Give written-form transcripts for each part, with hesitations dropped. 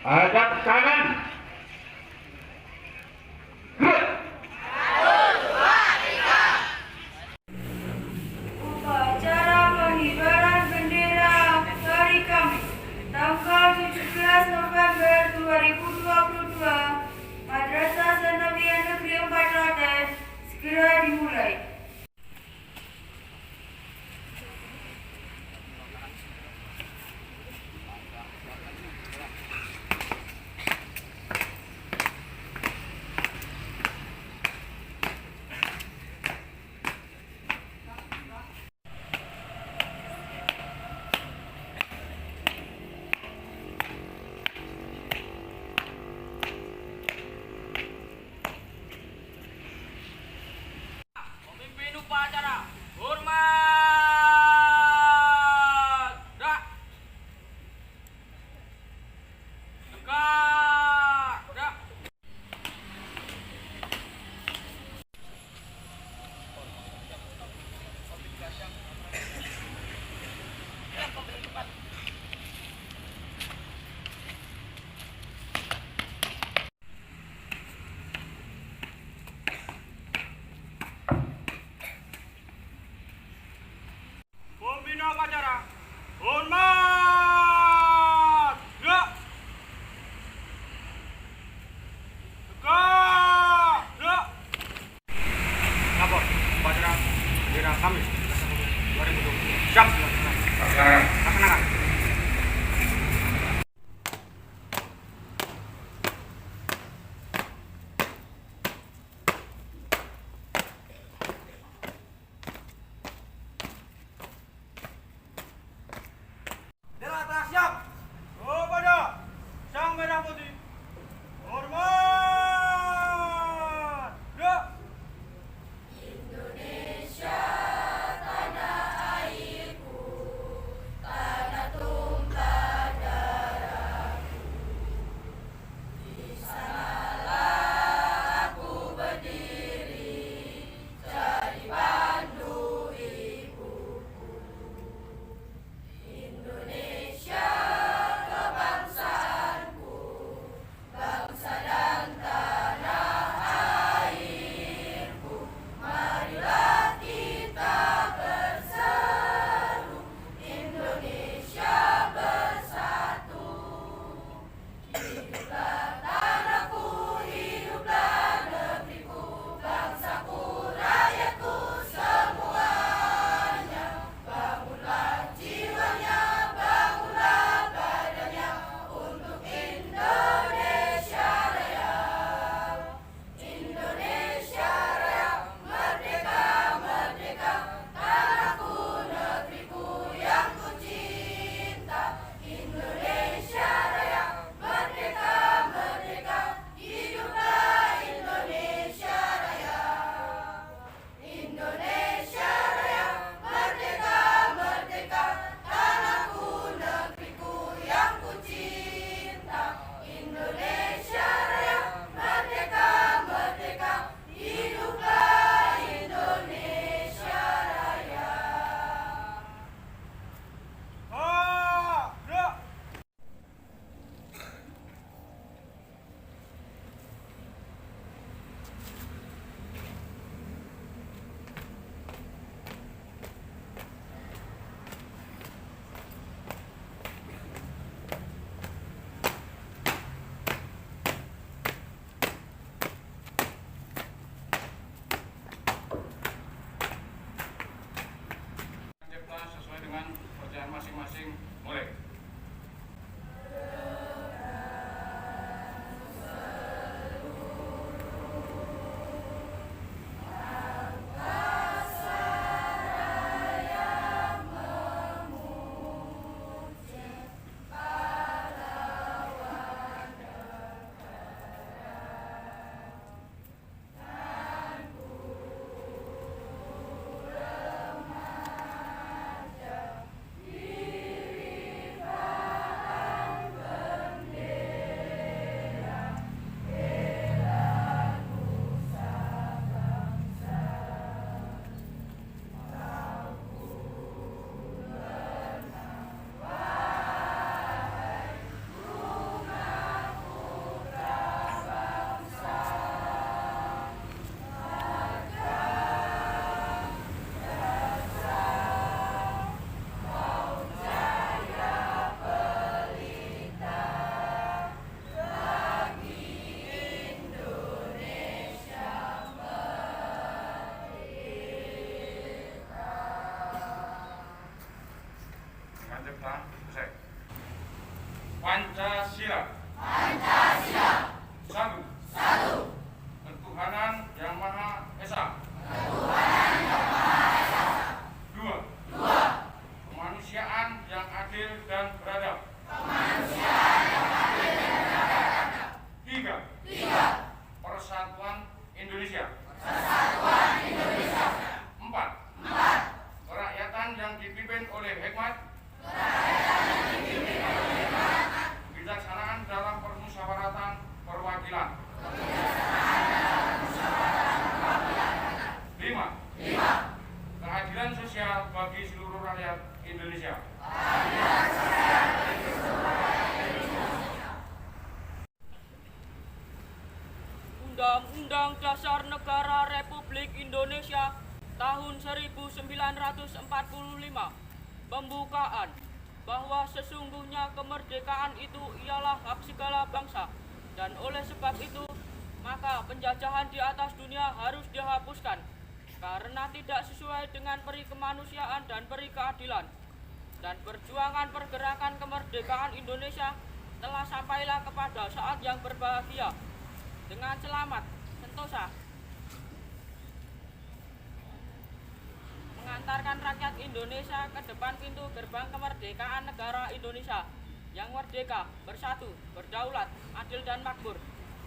Hadap kanan. Upacara pengibaran bendera hari Kamis, tanggal 17 November 2022, Madrasah Sanawiyah Negeri 4 Klaten segera dimulai. Pemimpin upacara, hormat. Dak. Tegak. Dak. Pembina upacara, hormat. Dak. Tegak. Dak. Lapor upacara bendera Kamis 2020. Siap. Laksanakan. Bendera telah siap. Kepada Sang Merah Putih. Hormat. Dak. Indonesia tanah airku, tanah kita selesai. Pancasila. Satu. Ketuhanan Yang Maha Esa. Dua. Kemanusiaan yang adil dan beradab. Tiga. Persatuan Indonesia. Empat. Kerakyatan yang dipimpin oleh hikmat. Kebijaksanaan dalam permusyawaratan perwakilan. 5. Keadilan sosial bagi seluruh rakyat Indonesia. Undang-Undang Dasar Negara Republik Indonesia tahun 1945 pembukaan bahwa sesungguhnya kemerdekaan itu ialah hak segala bangsa, dan oleh sebab itu maka penjajahan di atas dunia harus dihapuskan karena tidak sesuai dengan peri kemanusiaan dan peri keadilan. Dan perjuangan pergerakan kemerdekaan Indonesia telah sampailah kepada saat yang berbahagia dengan selamat, sentosa, mengantarkan rakyat Indonesia ke depan pintu gerbang kemerdekaan negara Indonesia yang merdeka, bersatu, berdaulat, adil dan makmur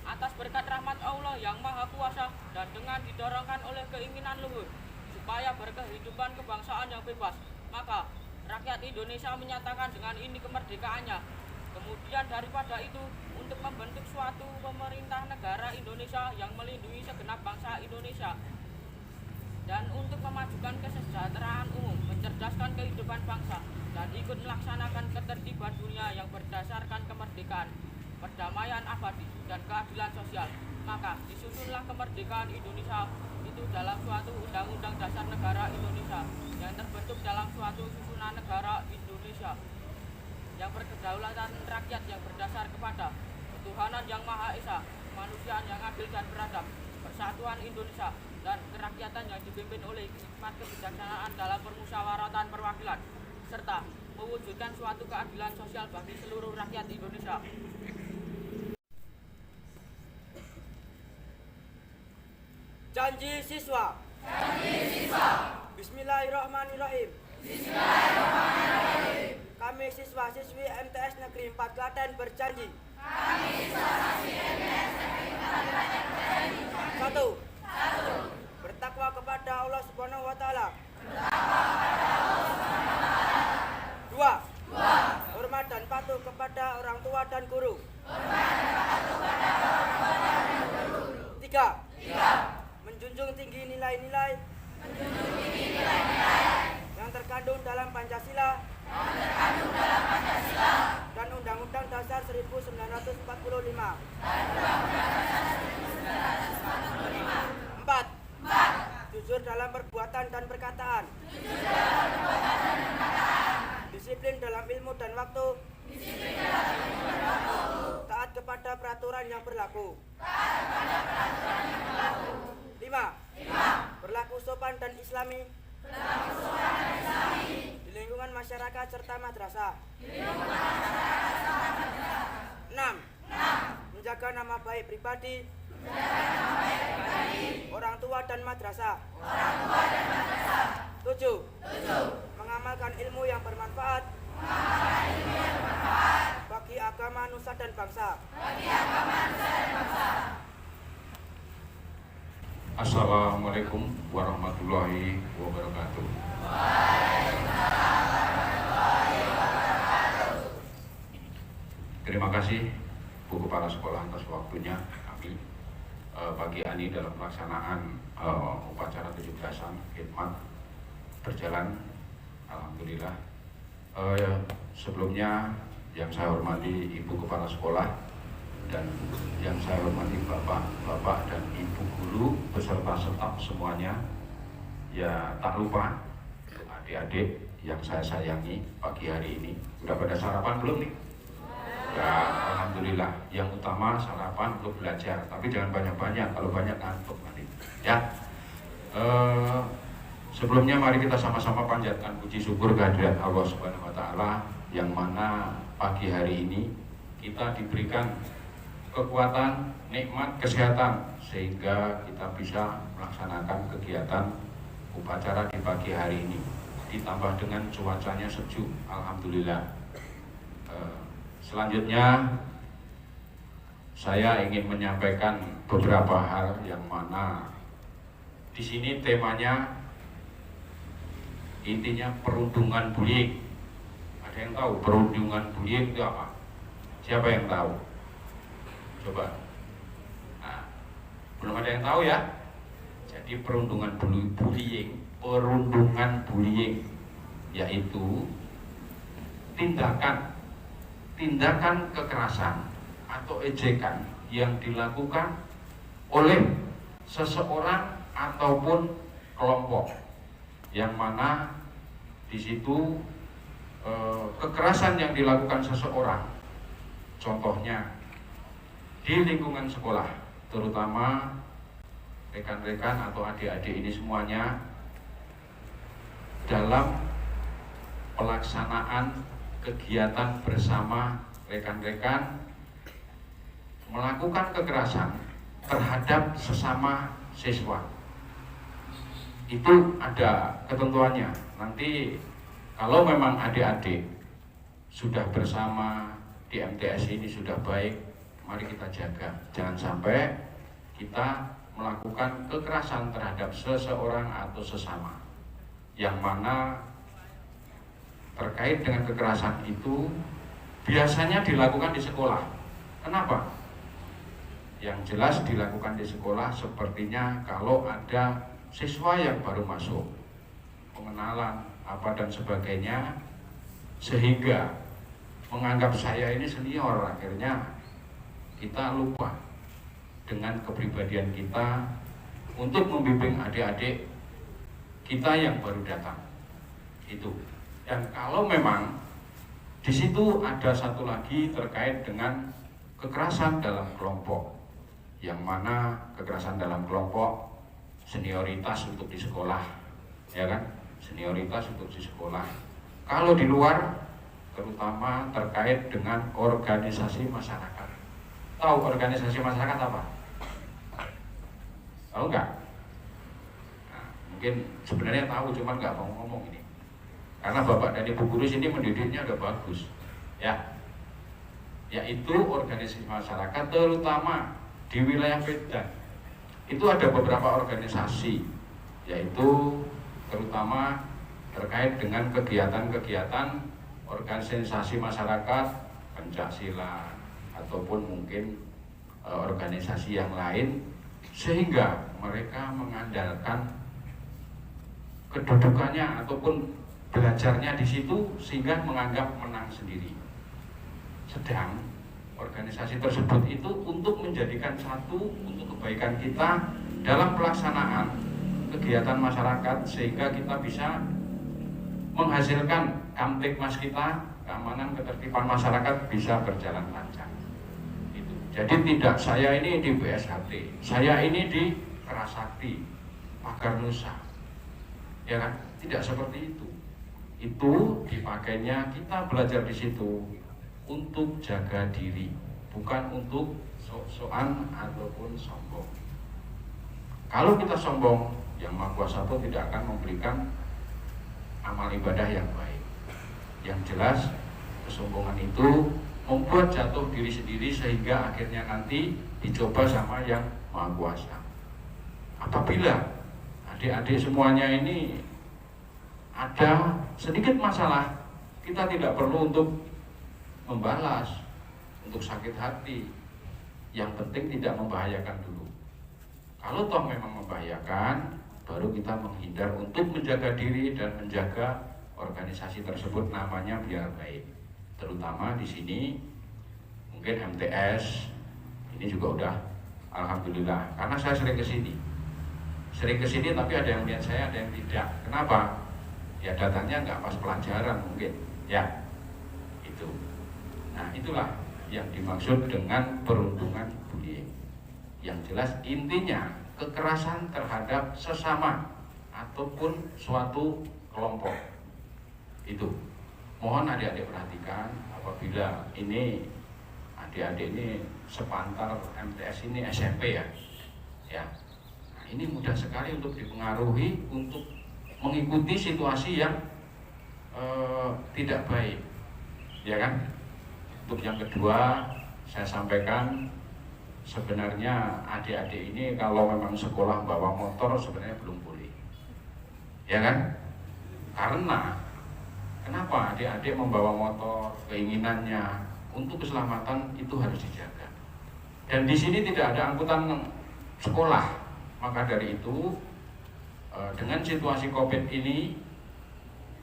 atas berkat rahmat Allah yang Maha Kuasa dan dengan didorongkan oleh keinginan luhur supaya berkehidupan kebangsaan yang bebas, maka rakyat Indonesia menyatakan dengan ini kemerdekaannya. Kemudian daripada itu, untuk membentuk suatu pemerintah negara Indonesia yang melindungi segenap bangsa Indonesia dan untuk memajukan kesejahteraan umum, mencerdaskan kehidupan bangsa, dan ikut melaksanakan ketertiban dunia yang berdasarkan kemerdekaan, perdamaian abadi, dan keadilan sosial. Maka disusunlah kemerdekaan Indonesia itu dalam suatu undang-undang dasar negara Indonesia yang terbentuk dalam suatu susunan negara Indonesia yang berkedaulatan rakyat yang berdasar kepada ketuhanan yang Maha Esa, kemanusiaan yang adil dan beradab, persatuan Indonesia, dan kerakyatan yang dipimpin oleh hikmat kebijaksanaan dalam permusyawaratan perwakilan, serta mewujudkan suatu keadilan sosial bagi seluruh rakyat Indonesia. Janji siswa. Bismillahirrahmanirrahim. Kami siswa-siswi MTS Negeri 4 Klaten berjanji. 1. Bertakwa kepada Allah Subhanahu wa taala. 2. Hormat dan patuh kepada orang tua dan guru. 3. Menjunjung tinggi nilai-nilai yang terkandung dalam Pancasila dan Undang-Undang Dasar 1945. 4. Jujur dalam perbuatan dan perkataan. Disiplin dalam ilmu dan waktu. Taat kepada peraturan yang berlaku. 5. Berlaku sopan dan islami di lingkungan masyarakat serta madrasah. 6. Menjaga nama baik pribadi, orang tua dan madrasah. 7. Mengamalkan ilmu yang bermanfaat bagi agama, nusa dan bangsa. Assalamualaikum warahmatullahi wabarakatuh. Terima kasih Bu Kepala Sekolah atas waktunya kami pagi ini dalam pelaksanaan upacara 17-an khidmat berjalan. Alhamdulillah. Sebelumnya yang saya hormati Ibu Kepala Sekolah dan yang saya hormati Bapak dan Ibu Guru beserta staf semuanya, ya tak lupa adik-adik yang saya sayangi pagi hari ini. Sudah pada sarapan belum nih? Ya, alhamdulillah. Yang utama sarapan untuk belajar, tapi jangan banyak-banyak. Kalau banyak ngantuk nanti. Ya, Sebelumnya mari kita sama-sama panjatkan puji syukur kehadirat Allah Subhanahu wa taala yang mana pagi hari ini kita diberikan kekuatan, nikmat, kesehatan sehingga kita bisa melaksanakan kegiatan upacara di pagi hari ini. Ditambah dengan cuacanya sejuk, alhamdulillah. Selanjutnya saya ingin menyampaikan beberapa hal yang mana di sini temanya intinya perundungan bullying. Ada yang tahu perundungan bullying itu apa? Siapa yang tahu? Coba. Nah, belum ada yang tahu ya. Jadi perundungan bullying yaitu tindakan kekerasan atau ejekan yang dilakukan oleh seseorang ataupun kelompok yang mana di situ kekerasan yang dilakukan seseorang, contohnya di lingkungan sekolah, terutama rekan-rekan atau adik-adik ini semuanya dalam pelaksanaan kegiatan bersama rekan-rekan melakukan kekerasan terhadap sesama siswa. Itu ada ketentuannya. Nanti kalau memang adik-adik sudah bersama di MTS ini sudah baik, mari kita jaga. Jangan sampai kita melakukan kekerasan terhadap seseorang atau sesama. Yang mana terkait dengan kekerasan itu biasanya dilakukan di sekolah. Kenapa? Yang jelas dilakukan di sekolah sepertinya kalau ada siswa yang baru masuk, pengenalan apa dan sebagainya, sehingga menganggap saya ini senior, akhirnya kita lupa dengan kepribadian kita untuk membimbing adik-adik kita yang baru datang. Itu. Dan kalau memang di situ ada satu lagi terkait dengan kekerasan dalam kelompok, yang mana kekerasan dalam kelompok senioritas untuk di sekolah, ya kan? Senioritas untuk di sekolah. Kalau di luar, terutama terkait dengan organisasi masyarakat. Tahu organisasi masyarakat apa? Tahu nggak? Nah, mungkin sebenarnya tahu, cuman nggak mau ngomong ini. Karena Bapak dan Ibu guru sini mendidiknya udah bagus, ya. Yaitu organisasi masyarakat, terutama di wilayah Medan. Itu ada beberapa organisasi, yaitu terutama terkait dengan kegiatan-kegiatan organisasi masyarakat, pencaksilat ataupun mungkin organisasi yang lain, sehingga mereka mengandalkan kedudukannya ataupun belajarnya di situ sehingga menganggap menang sendiri. Sedang organisasi tersebut itu untuk menjadikan satu untuk kebaikan kita dalam pelaksanaan kegiatan masyarakat sehingga kita bisa menghasilkan kamtipmas kita, keamanan ketertiban masyarakat bisa berjalan lancar. Itu. Jadi tidak saya ini di BSHT, saya ini di Kerasakti, Pagar Nusa, ya kan? Tidak seperti itu. Itu dipakainya kita belajar di situ untuk jaga diri, bukan untuk sok-sokan ataupun sombong. Kalau kita sombong, yang Maha Kuasa pun tidak akan memberikan amal ibadah yang baik. Yang jelas, kesombongan itu membuat jatuh diri sendiri sehingga akhirnya nanti dicoba sama yang Maha Kuasa. Apabila adik-adik semuanya ini ada sedikit masalah, kita tidak perlu untuk membalas, untuk sakit hati. Yang penting tidak membahayakan dulu. Kalau toh memang membahayakan, baru kita menghindar untuk menjaga diri dan menjaga organisasi tersebut namanya biar baik. Terutama di sini mungkin MTS ini juga udah alhamdulillah, karena saya sering kesini tapi ada yang lihat saya, ada yang tidak. Kenapa? Ya datangnya nggak pas pelajaran mungkin, ya itu. Nah itulah yang dimaksud dengan perundungan bullying. Yang jelas intinya kekerasan terhadap sesama ataupun suatu kelompok. Itu mohon adik-adik perhatikan, apabila ini adik-adik ini sepantar MTS ini SMP ya. Nah, ini mudah sekali untuk dipengaruhi untuk mengikuti situasi yang tidak baik, ya kan? Untuk yang kedua, saya sampaikan sebenarnya adik-adik ini kalau memang sekolah bawa motor sebenarnya belum boleh, ya kan? Karena kenapa adik-adik membawa motor, keinginannya untuk keselamatan itu harus dijaga. Dan di sini tidak ada angkutan sekolah, maka dari itu dengan situasi COVID ini,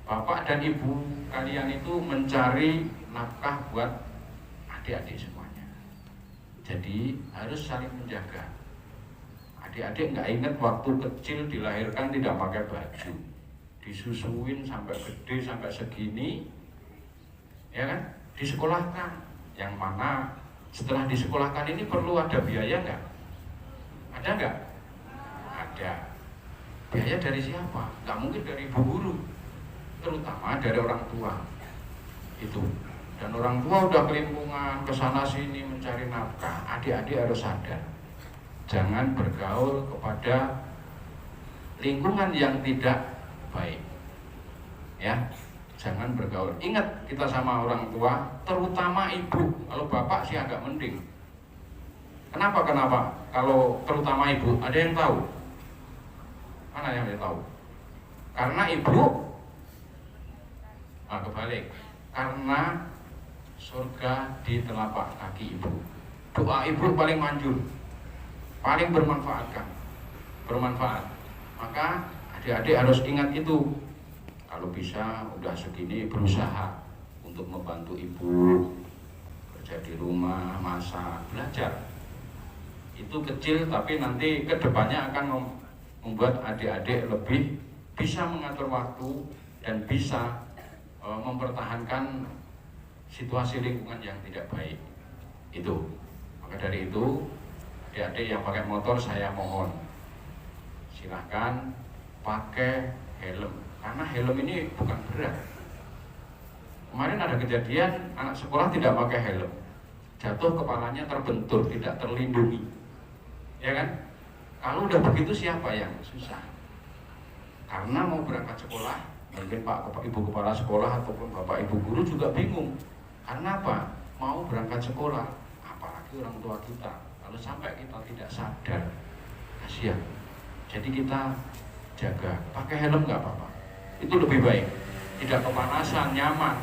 bapak dan ibu kalian itu mencari nafkah buat adik-adik semuanya. Jadi harus saling menjaga. Adik-adik nggak ingat waktu kecil dilahirkan tidak pakai baju, disusuin sampai gede sampai segini, ya kan? Disekolahkan. Yang mana setelah disekolahkan ini perlu ada biaya nggak? Ada nggak? Ada. Biaya dari siapa? Nggak mungkin dari ibu guru, terutama dari orang tua. Itu. Dan orang tua udah kelimpungan kesana sini mencari nafkah. Adik-adik harus sadar, jangan bergaul kepada lingkungan yang tidak baik, ya. Jangan bergaul. Ingat, kita sama orang tua, terutama ibu. Kalau bapak sih agak mending. Kenapa? Kalau terutama ibu, ada yang tahu? Mana yang tahu? Karena ibu, kebalik. Karena surga di telapak kaki ibu. Doa ibu paling manjur, paling bermanfaat. Maka adik-adik harus ingat itu. Kalau bisa udah segini berusaha untuk membantu ibu kerja di rumah, masak, belajar. Itu kecil tapi nanti kedepannya akan membuat adik-adik lebih bisa mengatur waktu dan bisa mempertahankan situasi lingkungan yang tidak baik. Itu. Maka dari itu, adik-adik yang pakai motor saya mohon silahkan pakai helm, karena helm ini bukan berat. Kemarin ada kejadian anak sekolah tidak pakai helm, jatuh kepalanya terbentur, tidak terlindungi, ya kan? Kalau udah begitu siapa yang susah? Karena mau berangkat sekolah, mungkin Pak Ibu Kepala Sekolah ataupun Bapak Ibu Guru juga bingung. Karena apa? Mau berangkat sekolah, apalagi orang tua kita. Kalau sampai kita tidak sadar, kasihan. Jadi kita jaga, pakai helm nggak apa-apa. Itu lebih baik, tidak kepanasan, nyaman.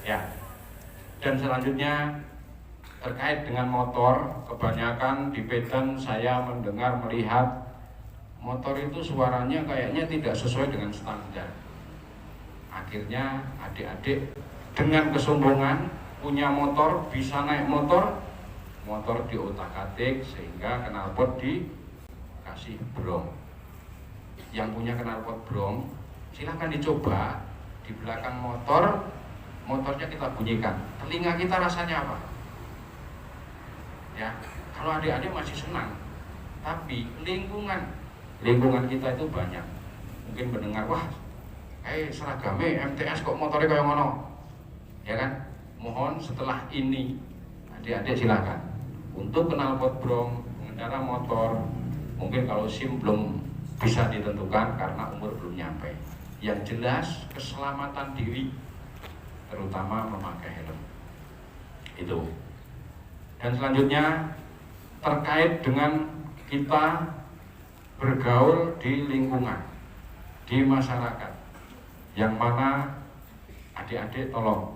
Ya. Dan selanjutnya terkait dengan motor, kebanyakan di Medan saya mendengar melihat motor itu suaranya kayaknya tidak sesuai dengan standar. Akhirnya adik-adik dengan kesombongan punya motor, bisa naik motor diotak-atik sehingga knalpot dikasih brong. Yang punya knalpot brong silahkan dicoba di belakang motornya kita bunyikan. Telinga kita rasanya apa? Ya, kalau adik-adik masih senang, tapi lingkungan kita itu banyak mungkin mendengar, wah, seragamnya MTS kok motornya kayak ngono, ya kan? Mohon setelah ini adik-adik silakan untuk knalpot brong, pengendara motor, mungkin kalau SIM belum bisa ditentukan karena umur belum nyampe. Yang jelas keselamatan diri, terutama memakai helm. Itu. Dan selanjutnya terkait dengan kita bergaul di lingkungan, di masyarakat, yang mana adik-adik tolong,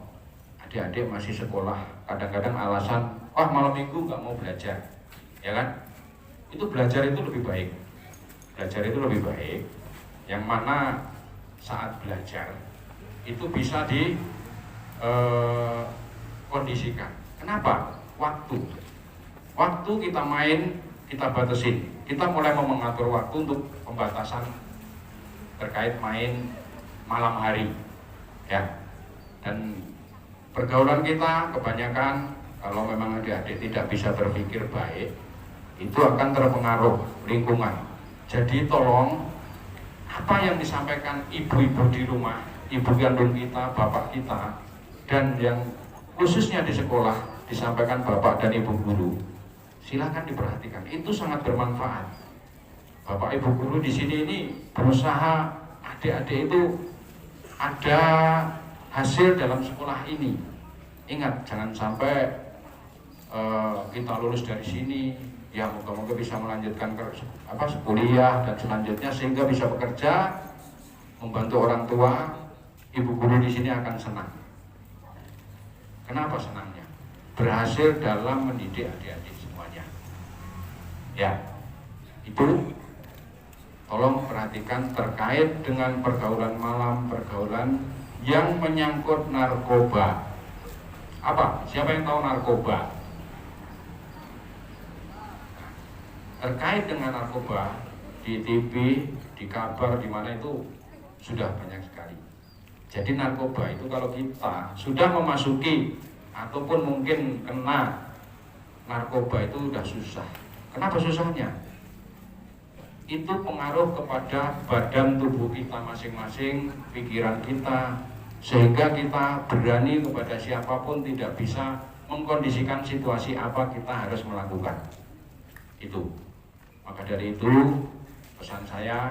adik-adik masih sekolah, kadang-kadang alasan, wah malam minggu nggak mau belajar, ya kan? Itu belajar itu lebih baik, yang mana saat belajar itu bisa dikondisikan. Kenapa? Waktu kita main kita batasin. Kita mulai mengatur waktu untuk pembatasan terkait main malam hari, ya. Dan pergaulan kita kebanyakan kalau memang adik-adik tidak bisa berpikir baik, itu akan terpengaruh lingkungan. Jadi tolong apa yang disampaikan ibu-ibu di rumah, ibu kandung kita, bapak kita, dan yang khususnya di sekolah disampaikan bapak dan ibu guru, silakan diperhatikan. Itu sangat bermanfaat. Bapak ibu guru di sini ini berusaha adik-adik itu ada hasil dalam sekolah ini. Ingat, jangan sampai kita lulus dari sini, ya moga-moga bisa melanjutkan kuliah dan selanjutnya sehingga bisa bekerja, membantu orang tua. Ibu guru di sini akan senang. Kenapa senangnya? Berhasil dalam mendidik adik-adik semuanya. Ya, itu tolong perhatikan terkait dengan pergaulan malam, pergaulan yang menyangkut narkoba. Apa? Siapa yang tahu narkoba? Terkait dengan narkoba di TV, di kabar, di mana itu sudah banyak sekali. Jadi narkoba itu kalau kita sudah memasuki ataupun mungkin kena narkoba itu sudah susah. Kenapa susahnya? Itu pengaruh kepada badan tubuh kita masing-masing, pikiran kita, sehingga kita berani kepada siapapun tidak bisa mengkondisikan situasi apa kita harus melakukan. Itu. Maka dari itu pesan saya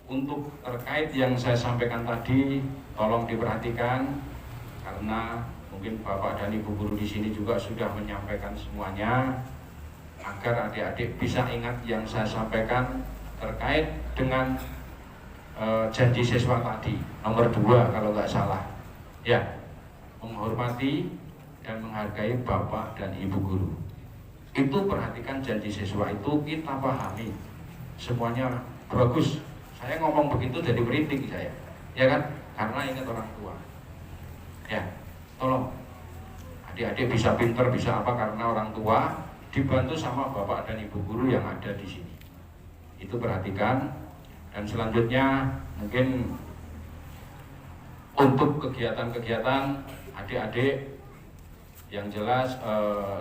untuk terkait yang saya sampaikan tadi, tolong diperhatikan karena mungkin Bapak dan Ibu guru di sini juga sudah menyampaikan semuanya agar adik-adik bisa ingat yang saya sampaikan terkait dengan janji siswa tadi nomor 2 kalau nggak salah, ya, menghormati dan menghargai Bapak dan Ibu guru. Itu perhatikan janji siswa itu, kita pahami semuanya bagus. Saya ngomong begitu jadi merinding saya, ya kan? Karena ingat orang tua. Ya, tolong adik-adik bisa pinter, bisa apa karena orang tua, dibantu sama bapak dan ibu guru yang ada di sini. Itu perhatikan. Dan selanjutnya mungkin untuk kegiatan-kegiatan adik-adik yang jelas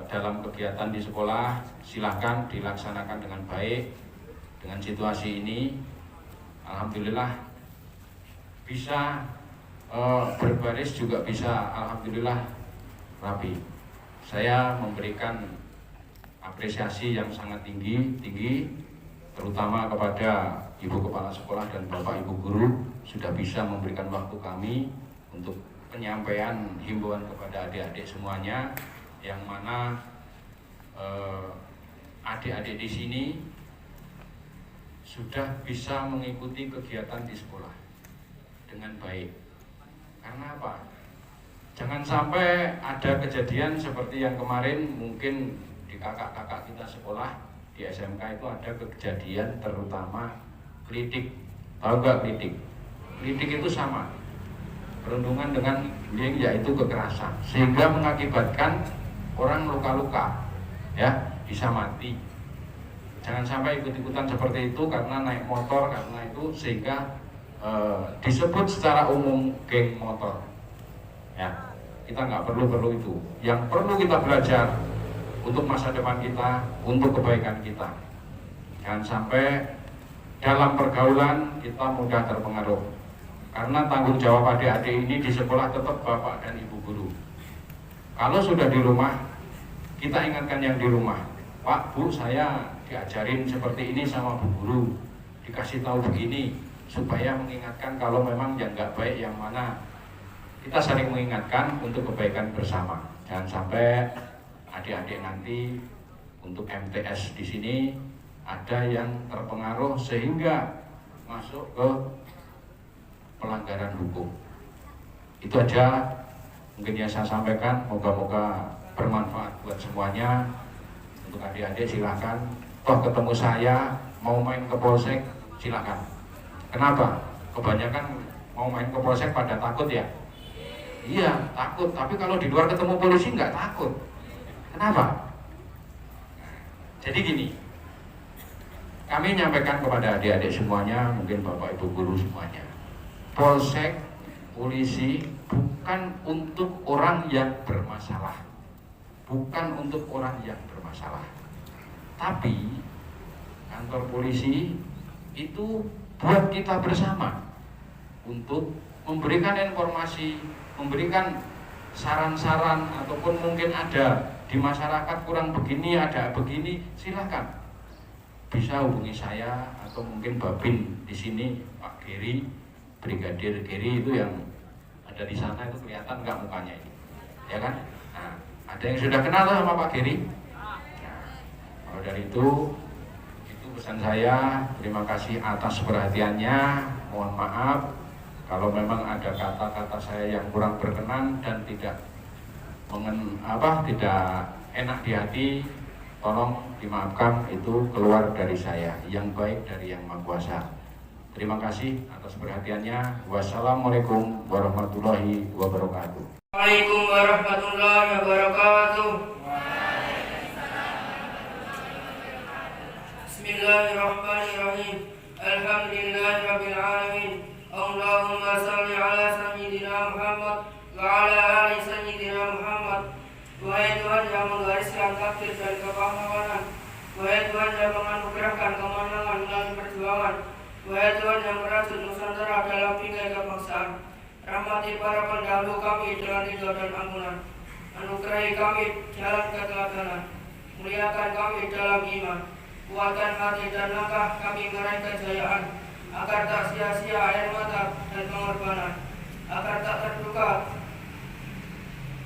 dalam kegiatan di sekolah silahkan dilaksanakan dengan baik. Dengan situasi ini alhamdulillah bisa berbaris juga bisa alhamdulillah rapi. Saya memberikan apresiasi yang sangat tinggi terutama kepada Ibu Kepala Sekolah dan Bapak Ibu Guru sudah bisa memberikan waktu kami untuk penyampaian himbauan kepada adik-adik semuanya, yang mana adik-adik di sini sudah bisa mengikuti kegiatan di sekolah dengan baik. Karena apa? Jangan sampai ada kejadian seperti yang kemarin mungkin di kakak-kakak kita sekolah di SMK itu ada kejadian terutama klitik. Tahu nggak klitik? Klitik itu sama perundungan dengan bullying, yaitu kekerasan, sehingga mengakibatkan orang luka-luka, ya, bisa mati. Jangan sampai ikut-ikutan seperti itu karena naik motor, karena itu sehingga disebut secara umum geng motor. Ya, kita nggak perlu itu. Yang perlu kita belajar untuk masa depan kita, untuk kebaikan kita. Jangan sampai dalam pergaulan kita mudah terpengaruh. Karena tanggung jawab adik-adik ini di sekolah tetap bapak dan ibu guru. Kalau sudah di rumah, kita ingatkan yang di rumah. Pak, Bu, saya diajarin seperti ini sama Bu Guru, dikasih tahu begini, supaya mengingatkan kalau memang yang nggak baik yang mana. Kita saling mengingatkan untuk kebaikan bersama. Jangan sampai adik-adik nanti untuk MTS di sini ada yang terpengaruh sehingga masuk ke pelanggaran hukum. Itu aja mungkin yang saya sampaikan, moga-moga bermanfaat buat semuanya. Untuk adik-adik silakan, toh ketemu saya mau main ke polsek silakan. Kenapa? Kebanyakan mau main ke polsek pada takut ya? Iya takut, tapi kalau di luar ketemu polisi nggak takut. Kenapa? Jadi gini, kami nyampaikan kepada adik-adik semuanya, mungkin bapak ibu guru semuanya, polsek, polisi bukan untuk orang yang bermasalah, bukan untuk orang yang bermasalah. Tapi kantor polisi itu buat kita bersama untuk memberikan informasi, memberikan saran-saran, ataupun mungkin ada di masyarakat kurang begini, ada begini, silahkan bisa hubungi saya atau mungkin Babin di sini, Pak Geri, Brigadir Geri itu yang ada di sana itu kelihatan nggak mukanya ini, ya kan? Nah, ada yang sudah kenal sama Pak Geri? Nah, kalau dari itu pesan saya. Terima kasih atas perhatiannya. Mohon maaf kalau memang ada kata-kata saya yang kurang berkenan dan tidak tidak enak di hati, tolong dimaafkan, itu keluar dari saya, yang baik dari Yang Maha Kuasa. Terima kasih atas perhatiannya. Wassalamualaikum warahmatullahi wabarakatuh. Waalaikumsalam warahmatullahi wabarakatuh. Bismillahirrahmanirrahim. Alhamdulillahirabbil alamin. Allahumma shalli ala sayyidina Muhammad wa ala ali sayyidina Muhammad. Wahai Tuhan yang menggariskan takdir dan kepahlawanan, wahai Tuhan yang menganugerahkan kemenangan melalui perjuangan, wahai Tuhan yang merajut Nusantara dalam bingkai kebangsaan, rahmati para pendahulu kami dengan ridho dan ampunan, anugerahi kami jalan keteladanan, muliakan kami dalam iman, kuatkan hati dan langkah kami meraih kejayaan, agar tak sia-sia air mata dan pengorbanan, agar tak terduga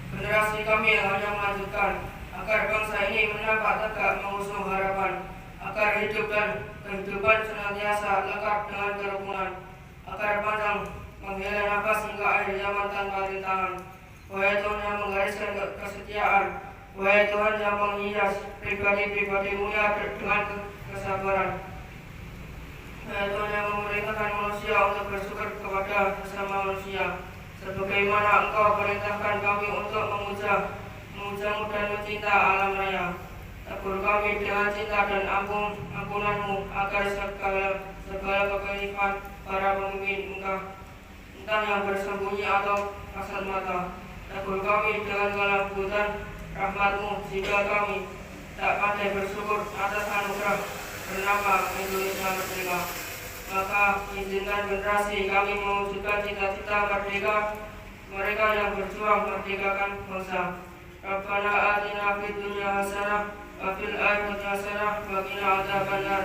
generasi kami yang hanya melanjutkan, agar bangsa ini menampak tegak mengusung harapan, agar hidup dan kehidupan senantiasa lengkap dengan kerukunan, agar panjang menghela nafas hingga akhir zaman tanpa rintangan. Wahai Tuhan yang menggariskan kesetiaan, wahai Tuhan yang menghias pribadi-pribadi mulia dengan kesabaran, wahai Tuhan yang memerintahkan manusia untuk bersyukur kepada sesama manusia, sebagaimana Engkau perintahkan kami untuk memujamu dan mencinta alam raya. Tegur kami dengan cinta dan ampunanmu, agar segala kekeliruan para pemimpin entah yang bersembunyi atau kasat mata. Tegur kami dengan kelembutan rahmatmu, jika kami tak pandai bersyukur atas anugerah bernama Indonesia Merdeka. Maka izinkan generasi kami mewujudkan cita-cita merdeka mereka yang berjuang merdekakan bangsa. Rabbana atina fid dunya hasanah wa fil akhirati hasanah wa qina adzabannar.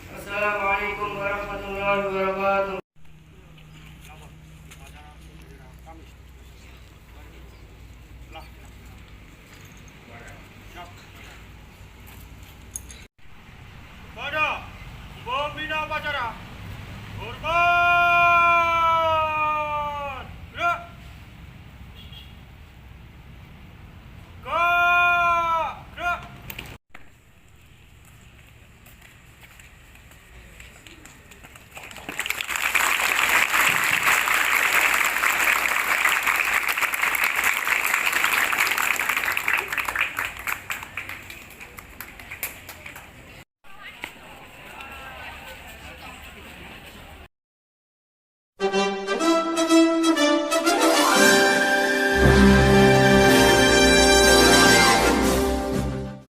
Wassalamualaikum warahmatullahi wabarakatuh.